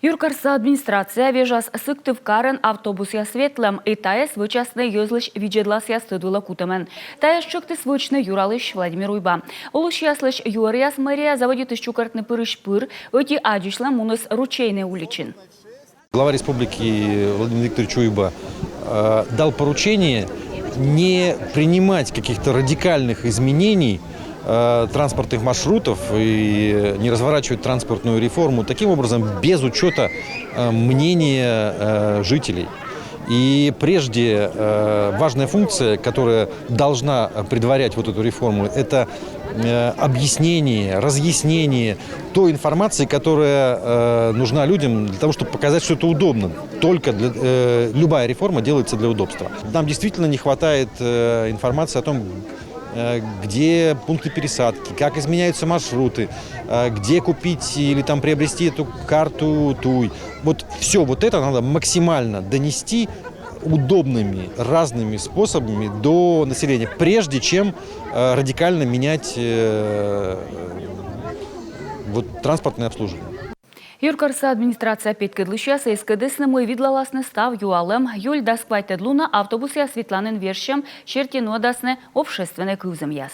Юркарса администрация вежас сыктыв карен автобус ясветлем и таяс вычасны юзлыш виджедлас ястыдула кутамен. Таяс чокты свычны юралыш Владимир Уйба. Улыш яслыш юрияс мэрия заводит ищукартны пырыш-пыр, оти адюшлам муныс ручейный уличин. Глава республики Владимир Викторович Уйба дал поручение не принимать каких-то радикальных изменений транспортных маршрутов и не разворачивать транспортную реформу таким образом без учета мнения жителей. И прежде важная функция, которая должна предварять вот эту реформу, это объяснение, разъяснение той информации, которая нужна людям для того, чтобы показать, что это удобно. Любая реформа делается для удобства. Нам действительно не хватает информации о том, где пункты пересадки, как изменяются маршруты, где купить или там приобрести эту карту ТУЙ. Вот все вот это надо максимально донести удобными разными способами до населения, прежде чем радикально менять транспортное обслуживание. Юркарса администрация петкедлыша сейскедесны мой видлаласны став юалем, юль дасквайтедлуна автобусы осветланен вершем, чертино дасны общественный кузем яс.